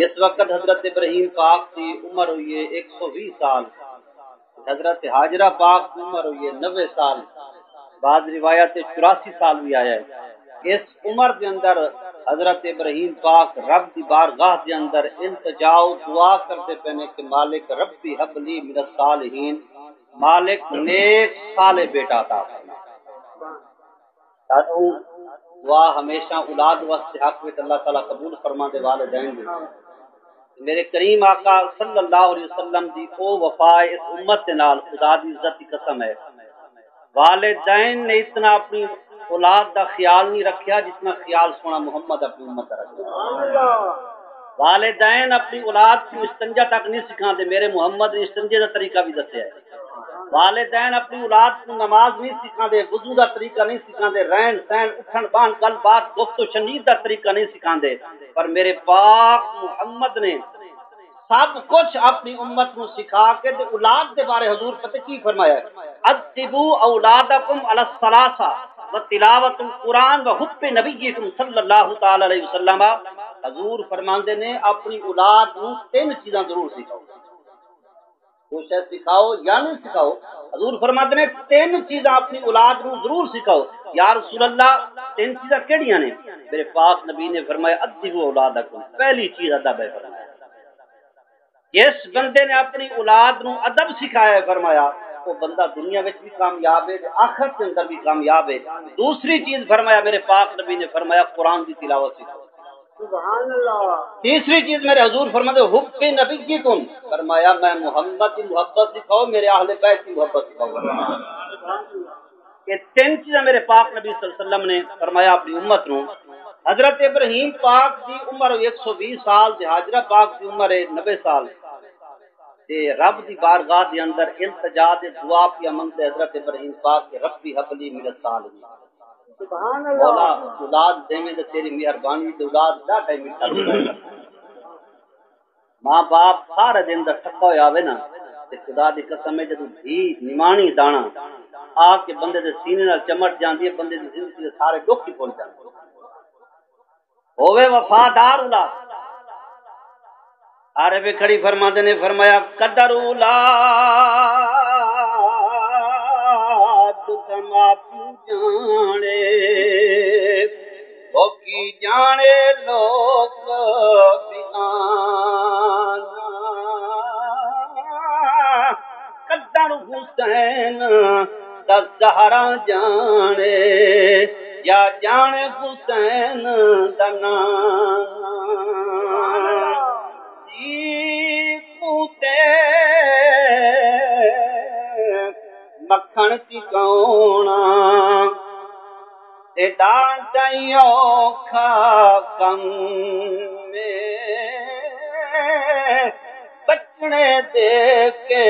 اس وقت حضرت ابراہیم پاک کی عمر ہوئی ہے 120 سال، حضرت حاجرہ پاک کی عمر ہوئی ہے 90 سال، بعض روایت 84 سال بھی آیا ہے۔ اس عمر کے اندر حضرت ابراہیم پاک رب دی بارگاہ کے اندر التجا و دعا کرتے پہنے کہ مالک ربی حب لی من الصالحین، مالک نیک صالح بیٹا عطا فرما۔ دعا ہمیشہ اولاد واسطے حق میں اللہ تعالیٰ قبول فرما دے والدین دی۔ میرے کریم آقا صلی اللہ علیہ وسلم دی او وفا اس امت کے نال خدا دی عزت کی قسم ہے، والدین نے اتنا اپنی اولاد دا خیال نہیں رکھیا جتنا خیال سونا محمد اپنی امت کا رکھا۔ والدین اپنی اولاد کو استنجا تک نہیں سکھاتے، میرے محمد نے استنجے دا طریقہ بھی دسیا ہے۔ والدین اپنی اولاد کو نماز نہیں سکھاتے، وضو دا طریقہ نہیں سکھاتے، رہن سہن اٹھن بان گل بات گفت و شنید دا طریقہ نہیں سکھاتے، پر میرے پاک محمد نے سب کچھ اپنی امت کو سکھا کے تے اولاد کے بارے حضور پتہ کی فرمایا ہے، ادبوا اولادکم علی الصلاۃ وتلاوت القرآن وحب نبیکم صلی اللہ تعالی علیہ وسلم۔ حضور فرماندے نے اپنی اولاد کو 3 چیزاں ضرور سکھاؤ، وہ شاید سکھاؤ یا نہیں سکھاؤ، حضور فرماتے ہیں 3 چیزاں اپنی اولاد کو ضرور سکھاؤ۔ یا رسول اللہ 3 چیزاں کیڑیاں نے؟ میرے پاک نبی نے فرمایا ادبوا اولادکم، پہلی چیز ادب ہے فرمایا۔ جس بندے نے اپنی اولاد نو ادب سکھایا ہے فرمایا وہ بندہ دنیا میں بھی کامیاب ہے آخرت کے اندر بھی کامیاب ہے۔ دوسری چیز فرمایا میرے پاک نبی نے فرمایا قرآن کی تلاوت سکھاؤ، سبحان اللہ۔ تیسری چیز میرے حضور فرماتے حب نبیکم، فرمایا میں محمد کی محبت سکھاؤ، میرے اہل بیت کی محبت سکھاؤ۔ یہ 3 چیزیں میرے پاک نبی صلی اللہ علیہ وسلم نے فرمایا اپنی امت نو۔ حضرت ابراہیم پاک کی عمر 120 سال تے حاجرہ پاک کی عمر 90 سال تے رب دی بارگاہ دے اندر التجا تے دعا پیا منگتے حضرت ابراہیم پاک کے ربی حب لی من الصالحین، سبحان اللہ۔ مولا اولاد دیویں تے تیری مہربانی تے اولاد دا ٹائم میٹھا ماں باپ سارے دن دا تھکا ہویا ہوے نا تے خدا دی قسم ہے جدوں دھی نمانی دانا آ کے بندے دے سینے نال چمٹ جاندی ہے، بندے دی زندگی دے سارے دکھ ہی بھول جاندے ہوے وفادار اولاد۔ عارف کھڑی فرماتے نے فرمایا قدر اولاد سما جانے وہ کی جانے لوگ بیگانہ، قدر حسین دا زہرا جانے یا جانے حسین دا نانا، مکھن چکونا تے ڈانٹیں اوکھا کم میں، بچنے دے کے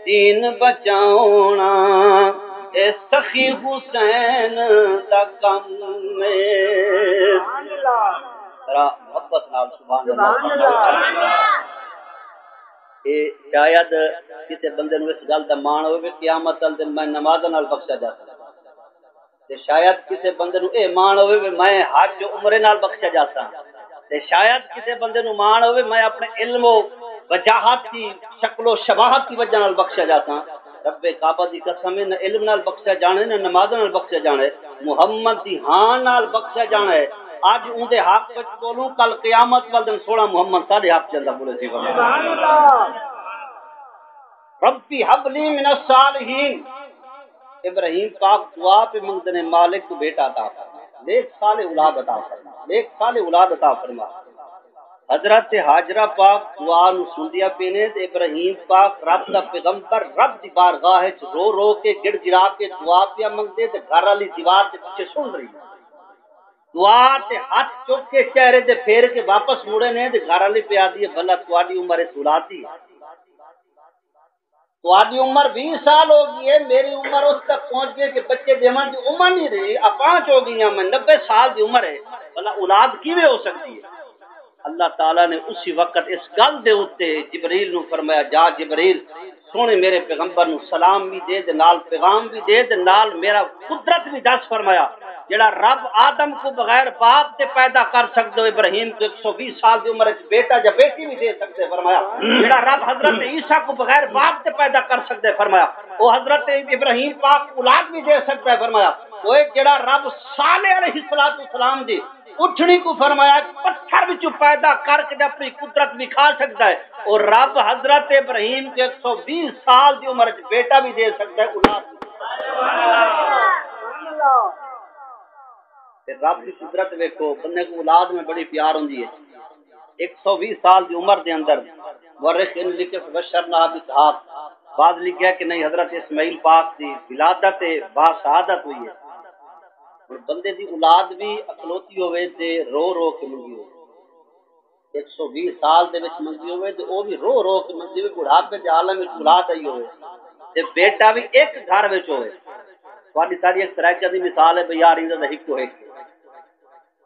دین بچاؤنا اے سخی حسین دا کم میں۔ ذرا محبت نال سبحان اللہ۔ شاید کسی بندے نو اس گل دا مان ہوئے قیامت والے دن میں نماز نال بخشا جا سکتا، تے شاید کسی بندے نو اے مان ہوئے میں حج عمرے نال بخشا جاتا، تے شاید کسی بندے نو مان ہوئے میں اپنے علم و وجاہت کی شکل و شباہت کی وجہ نال بخشا جاتا۔ رب کعبہ دی قسم ہے نہ علم نال بخشا جانا ہے نہ نماز نال بخشا جانا ہے، محمد دی ہاں نال بخشا جانا ہے۔ آج اون دے حق وچ بولوں، کل قیامت والے دن سونا محمد ساڈے حق چندا بولے سی سبحان اللہ۔ ربی حب لی من الصالحین، ابراہیم پاک دعا پہ منگتے نے مالک تو بیٹا عطا فرما، نیک صالح اولاد عطا فرما، نیک صالح اولاد عطا فرما۔ حضرت حاجرہ پاک دعا نو سندیا پینے تے ابراہیم پاک رب دا پیغمبر رب دی بارگاہ وچ رو رو کے گڑ گڑا کے دعا پیا منگتے تے گھر والی دیوار دے پیچھے سن رہی دعا تے ہاتھ چک کے چہرے تے پھیر کے واپس مڑے نے تے گھر والی پیا دی بھلا تواڈی عمر سولاتی، تواڈی عمر 20 سال ہو گئی ہے، میری عمر اس تک پہنچ گئی کہ بچے دیوان دی عمر نہیں رہی، اپانچ ہو گئی ہیں، میں 90 سال دی عمر ہے، بھلا اولاد کیویں ہو سکتی ہے؟ اللہ تعالیٰ نے اسی وقت اس گل دے اوتے جبریل نو فرمایا جا جبریل سونے میرے پیغمبر نو سلام بھی دے نال پیغام بھی دے نال میرا قدرت بھی دس فرمایا جڑا رب آدم کو بغیر باپ تے پیدا کر سکدے ہو ابراہیم کو 120 سال دی عمر وچ بیٹا یا بیٹی بھی دے سکدے فرمایا جڑا رب حضرت عیسیٰ کو بغیر باپ تے پیدا کر سکدے فرمایا وہ حضرت ابراہیم پاک اولاد بھی دے سکتا ہے فرمایا وہ جڑا رب صالح علیہ السلام دی اٹھنی کو فرمایا پتھر وچوں پیدا کر کے اپنی قدرت دکھا سکتا ہے اور رب حضرت ابراہیم کے 120 سال دی عمر وچ بیٹا بھی دے سکتا ہے اولاد رب کی قدرت دیکھو بندے کو اولاد میں بڑی پیار ہوندی ہے 120 سال دی عمر دے اندر ورث ان لکھے بشرنا باسحاق بعد لکھا کہ نہیں حضرت اسماعیل پاک دی ولادت با شہادت ہوئی ہے اور بندے دی اولاد بھی اکلوتی ہوئے تے رو رو کے منگی ہوئے 120 سال دے وچ منگی ہوئے تے او بھی رو رو کے منگی ہوئے بڑھاپے دے عالم وچ اولاد آئی ہوئے تے بیٹا بھی ایک گھر وچ ہوئے تھوڑی ساری ایک سرائکہ دی مثال ہے بھئی یار اندا دا ہکو ہے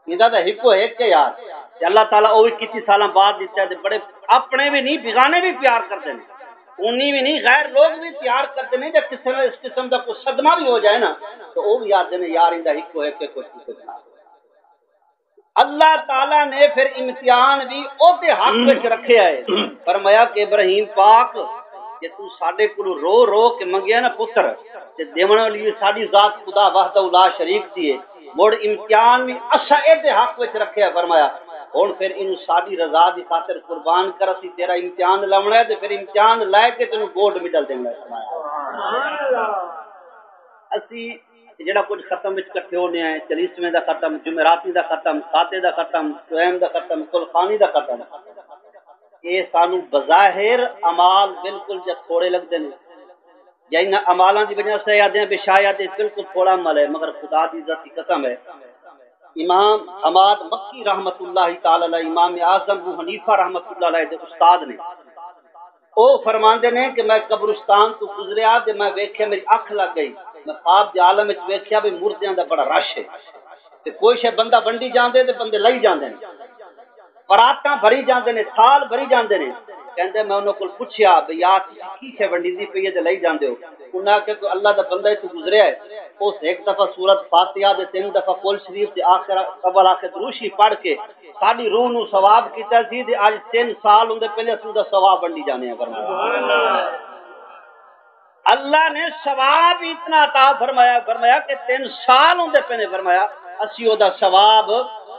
اندا دا ہکو ہے کہ یار تے اللہ تعالیٰ او بھی کتنی سالاں بعد دیتا ہے تے بڑے اپنے بھی نہیں بیگانے بھی پیار کرتے ہیں انہی بھی نہیں غیر لوگ بھی پیار کرتے نہیں جب کسی نے اس قسم کا کوئی صدمہ بھی ہو جائے نا تو وہ بھی یاد دینے یار اندہ ہی کو ہے کہ کچھ کچھ اللہ تعالیٰ نے پھر امتحان بھی اوتے حق وچ رکھے آئے فرمایا کہ ابراہیم پاک کہ تو ساڈے کولوں رو رو کے منگیا نا پتر تے دیوݨ والی ساڈی ذات خدا وحدہ لا شریک دی ہے مڑ امتحان بھی اسا ایدے حق وچ رکھے فرمایا ہن پھر انہوں ساڈی رضا دی خاطر قربان کر اسی تیرا امتحان لونا ہے تے پھر امتحان لے کے تینوں گولڈ میڈل دینا ہے سبحان اللہ اسی جڑا کچھ ختم وچ کٹھے ہونے ہیں 40ویں دا ختم جمعراتی دا ختم ساتے دا ختم سویم دا ختم کلخانی دا ختم یہ سانو بظاہر اعمال بالکل جب تھوڑے لگتے ہیں یا ان اعمالاں دی وجہ سے یادیں بے شاید بالکل تھوڑا عمل ہے مگر خدا دی عزت کی قسم ہے امام حماد مکی رحمت اللہ تعالی علیہ امام اعظم ابو حنیفہ رحمت اللہ علیہ دے استاد نے او فرماندے نے کہ میں قبرستان تو گزریا تے میں ویکھیا میری اکھ لگ گئی میں خواب دے عالم وچ ویکھیا بھی مردیاں دا بڑا رش ہے تے کوئی شے بندہ بنڈی جاندے تے بندے لئی جاندے نے پراتاں بھری جاندے نے تھال بھری جاندے نے کہندے میں انہاں کول پوچھیا بھئی یار کی شے بنڈی دی پئی تے لئی جاندے ہو انہاں کہ اللہ دا بندہ تو گزریا ہے اس ایک دفعہ سورۃ فاتحہ دے 3 دفعہ قول شریف تے آخر قبل آخر دروشی پڑھ کے ساڈی روح نو ثواب کیتا سی تے اج 3 سال ہوندے پہلے اسوں دا ثواب بنڈی جانے ہیں فرمایا اللہ نے ثواب اتنا عطا فرمایا کہ 3 سال ہوندے پہلے فرمایا اسی او دا ثواب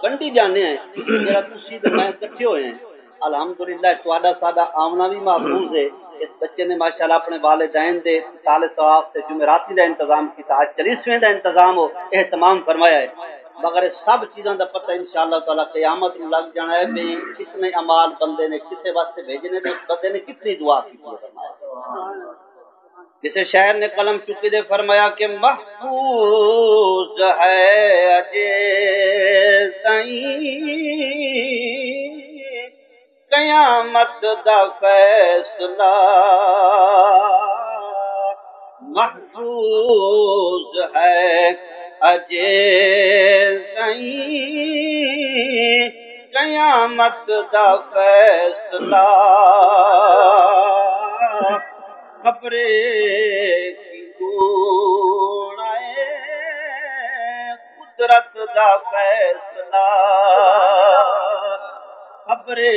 بنڈی جانے ہیں جڑا تسی تے میں اکٹھے ہوئے ہیں الحمدللہ تواڈا ساڈا آمنا بھی محفوظ ہے اس بچے نے ماشاءاللہ اپنے والدین دے سال ثواب سے جمعراتی دا انتظام کیتا آج 40ویں دا انتظام ہو اہتمام فرمایا ہے مگر سب چیزاں دا پتہ انشاءاللہ تعالی قیامت نوں لگ جانا ہے کہ کتنے اعمال بندے نے کسے واسطے بھیجنے نے بندے نے کتنی دعا کی فرمایا جسے شاعر نے قلم چکی دے فرمایا کہ محفوظ ہے اجے سائیں قیامت دا فیصلہ محفوظ ہے اجے سائیں قیامت دا فیصلہ خبرے کی گوڑائے قدرت دا فیصلہ خبرے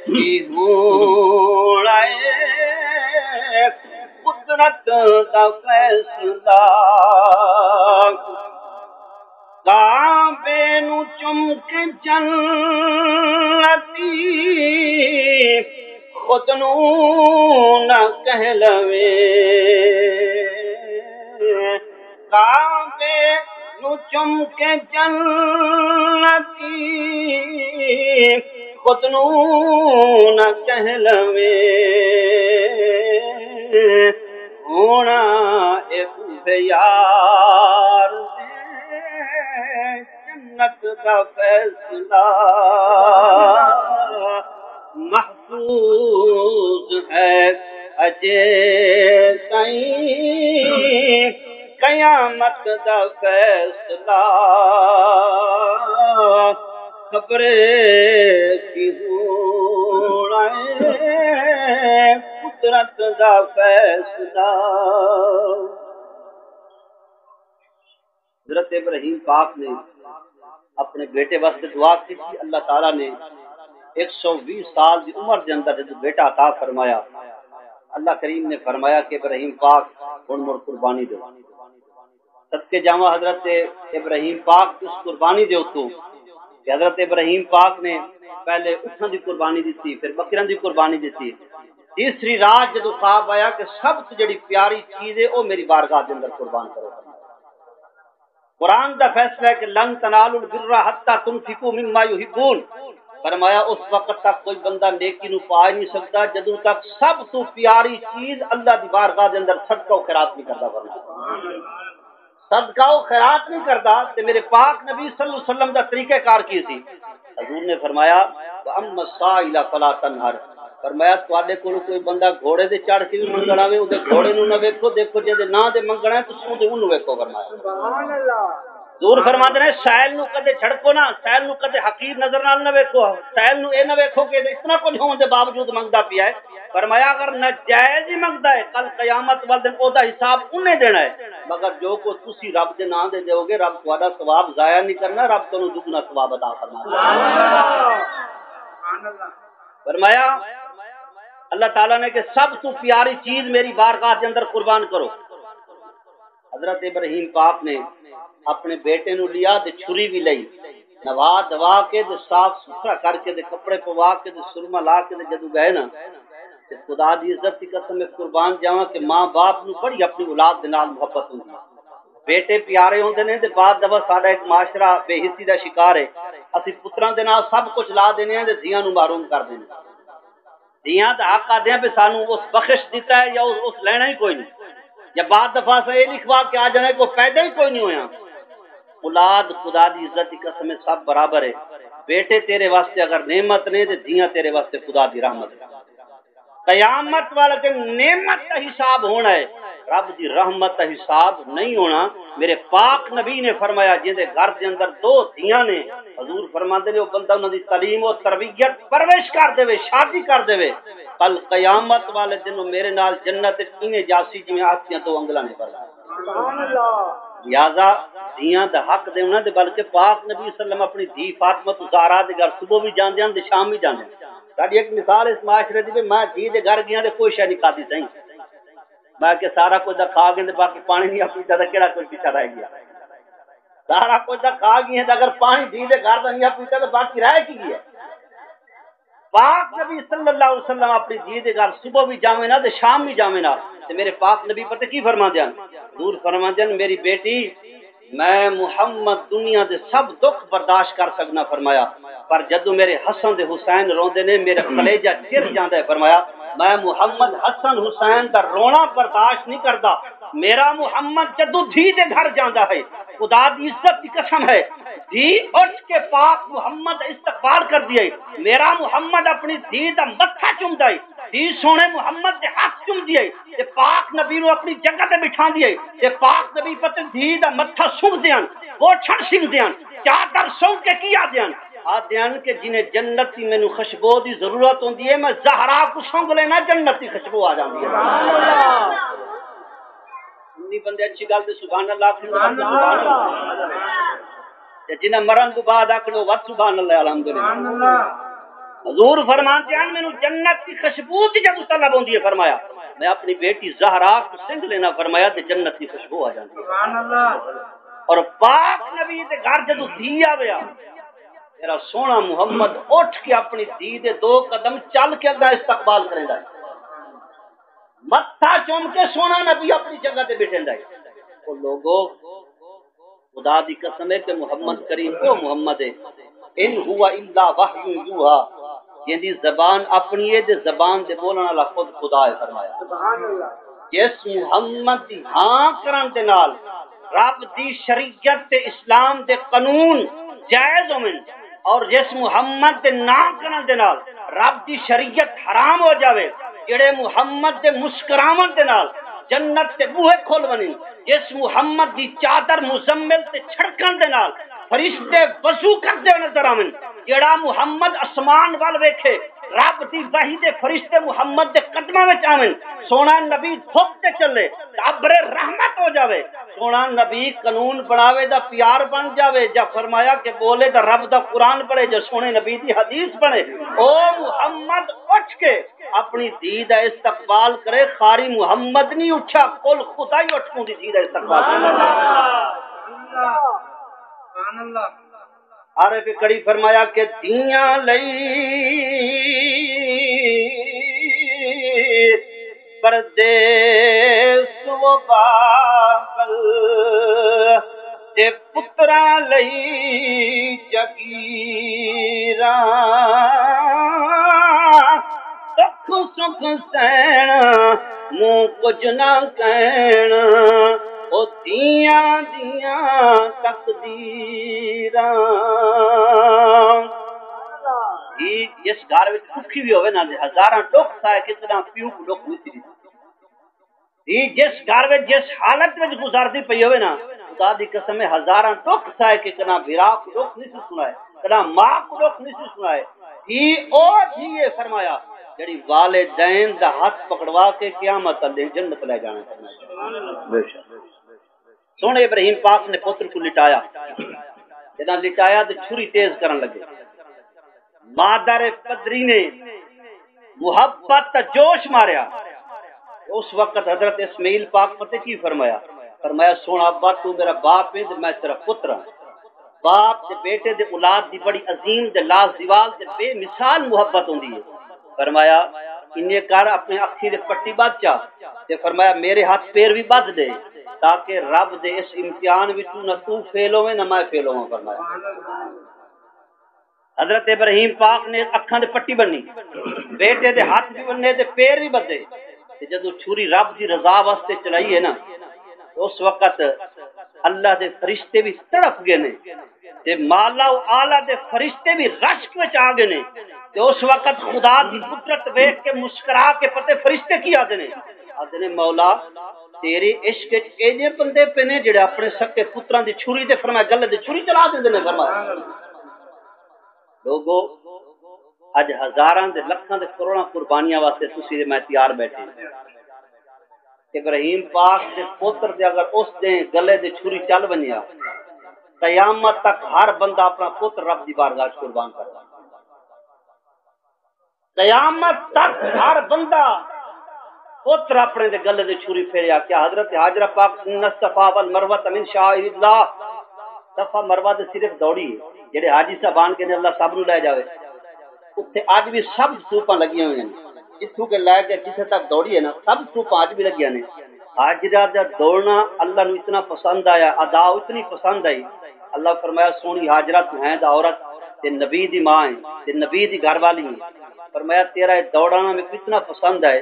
کی گوڑائے قدرت دا فیصلہ کعبے نو چمک جنتی خود نو نہ کہلوے کعبے نو چمک جنتی خود نو نہ کہلوے ہونا ایک یار جنت کا فیصلہ محفوظ ہے اجے سائیں قیامت دا فیصلہ خبرے کی ہوڑائے قدرت دا فیصلہ۔ حضرت ابراہیم پاک نے اپنے بیٹے واسطے دعا کی تھی، اللہ تعالیٰ نے 120 سال کی عمر کے اندر جب بیٹا عطا فرمایا، اللہ کریم نے فرمایا کہ ابراہیم پاک ہن مڑ قربانی دو۔ صدقے جاواں حضرت ابراہیم پاک اس قربانی دے اتو کہ حضرت ابراہیم پاک نے پہلے اٹھن دی قربانی دیتی، پھر بکریاں دی قربانی دیتی۔ تیسری رات جدو خواب آیا کہ سب سے جڑی پیاری چیز ہے وہ میری بارگاہ کے اندر قربان کرو۔ قرآن دا فیصلہ ہے کہ لن تنالوا البر حتی تنفقوا مما یحبون، فرمایا اس وقت تک کوئی بندہ نیکی نو پا نہیں سکتا جدوں تک سب تو پیاری چیز اللہ دی بارگاہ دے اندر صدقہ و خیرات نہیں کرتا۔ فرمایا صدقہ و خیرات نہیں کرتا تے میرے پاک نبی صلی اللہ علیہ وسلم دا طریقہ کار کی سی؟ حضور نے فرمایا واما السائل فلا تنہر، فرمایا تواڈے کول کوئی بندہ گھوڑے دے چڑھ کے منگنا وے اودے گھوڑے نو نہ ویکھو، دیکھو جے دے نا دے منگنا ہے تساں تے اونوں ویکھو۔ فرمایا سبحان اللہ، حضور فرماتے ہیں سائل نو کدے چھڑکو نہ، سائل نو کدے حقیر نظر نال نہ ویکھو، سائل نو اے نہ ویکھو کہ اتنا کچھ ہون دے باوجود منگدا پیا ہے۔ فرمایا اگر ناجائز ہی منگدا ہے کل قیامت والے دن او دا حساب انہیں دینا ہے، مگر جو کو تسی رب دے نام دے دیو گے رب تہاڈا ثواب ضائع نہیں کرنا، رب تانوں دگنا ثواب عطا فرمائے گا۔ سبحان اللہ۔ فرمایا اللہ تعالیٰ نے کہ سب تو پیاری چیز میری بارگاہ کے اندر قربان کرو۔ حضرت ابراہیم پاک نے اپنے بیٹے نو لیا تے چھری بھی لئی، نوا دوا کے تے صاف ستھرا کر کے تے کپڑے پوا کے تے سرما لا کے تے جدو گئے نا تے خدا دی عزت دی قسم میں قربان جاواں کہ ماں باپ نو بڑی اپنی اولاد دے نال محبت ہوندی ہے، بیٹے پیارے ہوندے نے تے بعد دفعہ ساڈا ایک معاشرہ بے حسی دا شکار ہے، اسی پتراں دے نال سب کچھ لا دینے ہیں تے دھیاں نو محروم کر دینے، دھیاں دا حق آدے ہیں پہ سانو اس بخش دیتا ہے یا اس لینا ہی کوئی نہیں، یا بعد دفعہ سے یہ لکھوا کے آ جانا کو پیدا ہی کوئی نہیں ہویا۔ اولاد خدا دی عزت کی قسم سب برابر ہے، بیٹے تیرے واسطے اگر نعمت نے تے دھیاں تیرے واسطے خدا دی رحمت ہے۔ قیامت والا دن نعمت کا حساب ہونا ہے، رب دی رحمت کا حساب نہیں ہونا۔ میرے پاک نبی نے فرمایا جن دے گھر دے اندر دو دھیاں نے، حضور فرماتے نے وہ بندہ انہاں دی تعلیم و تربیت پرورش کر دے، شادی کر دے، کل قیامت والے دن میرے نال جنت انہیں جاسی جویں آسیاں تو انگلاں نے فرمایا۔ سبحان اللہ۔ لہذا دیاں دا حق دینا تے بلکہ پاک نبی صلی اللہ علیہ وسلم اپنی دھی فاطمہ زہرا دے گھر صبح بھی جاندے ہیں تے شام بھی جاندے ہیں۔ ساڈی ایک مثال اس معاشرے دی میں دھی دے گھر گیا تے کوئی شے نہیں کھادی سہی، میں کہ سارا کچھ دا کھا گئے تے باقی پانی نہیں پیتا تے کیڑا کوئی پیچھے رہ گیا، سارا کچھ دا کھا گئے تے اگر پانی دھی دے گھر دا نہیں پیتا تے باقی رہ کی گیا۔ پاک نبی صلی اللہ علیہ وسلم اپنی دھی دے گھر صبح بھی جاویں نا تے شام بھی جاویں نا تے میرے پاک نبی پتہ کی فرماندے ہیں؟ حضور فرماندے ہیں میری بیٹی میں محمد دنیا دے سب دکھ برداشت کر سکنا، فرمایا پر جدو میرے حسن دے حسین روندے نے میرا کلیجہ چر جاندا ہے، فرمایا میں محمد حسن حسین دا رونا برداشت نہیں کردا، میرا محمد جدو دھی دے گھر جاندا ہے خدا دی عزت کی قسم ہے دھی اٹھ کے پاک محمد استقبال کر دیا، میرا محمد اپنی دھی دا متھا چومدا ہے، دھی سونے محمد دے ہاتھ چوم دیے تے پاک نبی نو اپنی جگہ تے بٹھا دیے تے پاک نبی پتہ دھی دا متھا سونگ دیاں وہ چھڑ سنگ دیاں چادر سونگ کے کیا دیاں آدیان کہ جنہیں جنت کی مینوں خوشبو دی ضرورت ہوندی ہے میں زہرا کو سونگ لینا جنت کی خوشبو آ جاندی ہے۔ سبحان اللہ۔ سنی بندے اچھی گل تے سبحان اللہ سبحان اللہ، تے جنہیں مرن تو بعد آکھو وا سبحان اللہ الحمدللہ۔ حضور فرماتے ہیں مینوں جنت کی خوشبو کی جب طلب ہوندی ہے، فرمایا میں اپنی بیٹی زہرا کو سنگ لینا، فرمایا تے جنت کی خوشبو آ جاندی ہے۔ سبحان اللہ۔ اور پاک نبی دے گھر جدوں دھی آویا میرا سونا محمد اٹھ کے اپنی دھی دے 2 قدم چل کے اگا استقبال کریندا ہے، متھا چوم کے سونا نبی اپنی جگہ تے بیٹھیندا ہے۔ او لوگو خدا دی قسم ہے کہ محمد کریم وہ محمد ہے ان ہوا الا وحی یوحا، جندی زبان اپنی ہے تے زبان دے بولن والا خود خدا ہے، فرمایا سبحان اللہ۔ جس محمد دی ہاں کرن دے نال رب دی شریعت تے اسلام دے قانون جائز ہوویں اور جس محمد دے نا کرن دے نال رب دی شریعت حرام ہو جاوے، جڑے محمد دے مسکراون دے نال جنت تے بوہے کھول ونیں، جس محمد دی چادر مزمل تے چھڑکن دے نال فرشتے وضو کرتے نظر آویں، جڑا محمد اسمان وال ویکھے رب دی وحی دے فرشتے محمد دے قدماں وچ آویں سونا نبی دھوپ تے چلے ابر رحمت ہو جاوے سونا نبی قانون بناوے دا پیار بن جاوے جا فرمایا کہ بولے دا رب دا قرآن پڑھے جو سونے نبی دی حدیث پڑھے او محمد اٹھ کے اپنی دھی دا استقبال کرے خاری محمد نہیں اٹھا کل خدا ہی اٹھوں دی دھی دا استقبال سبحان اللہ عارف کڑی فرمایا کہ دیاں لئی پردیس و باغل تے پتراں لئی جگیراں سکھ سکھ سین منہ کچھ نہ کہن او دیاں دیاں تقدیراں جس گھر وچ دکھی بھی ہوئے نا ہزاراں دکھ سائے کتنا پیو کو دکھ نہیں تھی جس گھر وچ جس حالت وچ گزارتی پئی ہوئے نا خدا دی قسم ہزاراں دکھ سائے کتنا بھرا کو دکھ نہیں سی سنائے کتنا ماں کو دکھ نہیں سی سنائے او یہ فرمایا جڑی والدین دا ہاتھ پکڑوا کے قیامت تک جنت لے جانا بے شک سونے ابراہیم پاک نے پتر کو لٹایا جنا لٹایا تو چھری تیز کرن لگے مادر پدری نے محبت جوش ماریا اس وقت حضرت اسماعیل پاک پتہ کی فرمایا فرمایا سونا ابا تو میرا باپ ہے میں تیرا پتر ہوں باپ تے بیٹے دے اولاد دی بڑی عظیم تے لازوال تے بے مثال محبت ہوندی ہے فرمایا انہیں کر اپنے اکھی دے پٹی بات چا تے فرمایا میرے ہاتھ پیر بھی بات دے تاکہ رب دے اس امتحان وچوں نہ تو فیل ہوے نہ میں فیل ہوں فرمایا حضرت ابراہیم پاک نے اکھاں دے پٹی بننی بیٹے دے ہاتھ بھی بننے تے پیر بھی بدے تے جدوں چھری رب دی رضا واسطے چلائی ہے نا اس وقت اللہ دے فرشتے بھی تڑپ گئے نے تے مولا اعلی دے فرشتے بھی رشک وچ آ گئے نے تے اس وقت خدا دی قدرت ویکھ کے مسکرا کے پتے فرشتے کی آدے نے مولا تیرے عشق وچ اینے بندے پے نے جڑے اپنے سکے پتراں دی چھری تے فرمایا گلے دی چھری چلا دیندے نے فرمایا لوگو اج ہزاراں دے لکھاں دے کروڑاں قربانیاں واسطے تسی میں تیار بیٹھے ابراہیم پاک دے پتر دے اگر اس دے گلے دے چھری چل بنیا قیامت تک ہر بندہ اپنا پتر رب دی بارگاہ وچ قربان کرے قیامت تک ہر بندہ پتر اپنے دے گلے دے چھری پھیریا کیا حضرت حاجرہ پاک ان الصفا والمروہ من شعائر اللہ صفا مروہ دے صرف دوڑی ہے جڑے حاجی صاحبان کے اللہ سب نو لے جاوے اوتھے اج بھی سب سوپاں لگی ہوئی ہیں جتھوں کے لے کے جتھے تک دوڑی ہے نا سب سوپاں اج بھی لگی نے حاجرہ دا دوڑنا اللہ نو اتنا پسند آیا ادا اتنی پسند آئی اللہ فرمایا سونی حاجرہ تو ہیں دا عورت تے نبی دی ماں ہے تے نبی دی گھر والی ہے فرمایا تیرا دوڑانا میں کتنا پسند ہے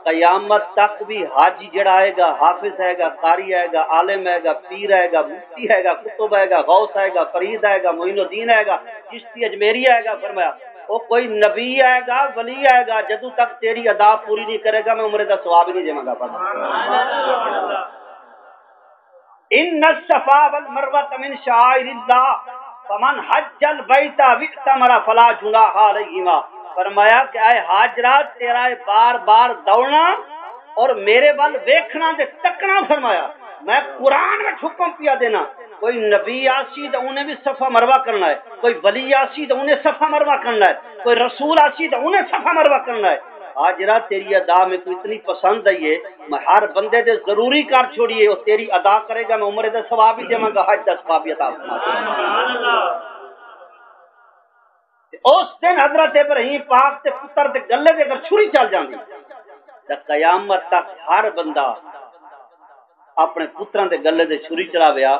قیامت تک بھی حاجی جڑا آئے گا حافظ آئے گا قاری آئے گا عالم آئے گا پیر آئے گا مفتی آئے گا کتب آئے گا غوث آئے گا فرید آئے گا معین الدین آئے گا چشتی اجمیری آئے گا فرمایا وہ کوئی نبی آئے گا ولی آئے گا جدوں تک تیری ادا پوری نہیں کرے گا میں عمر دا ثواب نہیں دیواں گا ان الصفا والمروہ من شعائر اللہ فمن حج البیت واعتمر فلا جناح علیہما فرمایا کہ اے حاجرہ تیرا بار بار دوڑنا اور میرے وال ویکھنا تے تکنا فرمایا میں قرآن میں حکم پیا دینا کوئی نبی آسی تو انہیں بھی صفا مروہ کرنا ہے کوئی ولی آسی تو انہیں صفا مروہ کرنا ہے کوئی رسول آسی تو انہیں صفا مروہ کرنا ہے حاجرہ تیری ادا میں کوئی اتنی پسند آئی ہے میں ہر بندے دے ضروری کار چھوڑیے اور تیری ادا کرے گا میں عمر دے ثواب ہی دیواں گا حج دا ثواب عطا فرما اس دن حضرت ابراہیم پاک تے پتر دے گلے دے اگر چھری چل جاندی تے قیامت تک ہر بندہ اپنے پتراں دے گلے دے چھری چلاویا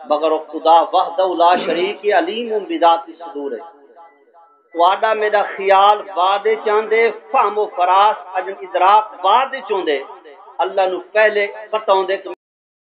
مگر وہ خدا وحدہ لا شریک علیم بذات الصدور ہے تواڈا میرا خیال بعد چاندے فہم و فراست ادراک بعد چوندے اللہ نو پہلے پتہ ہوندے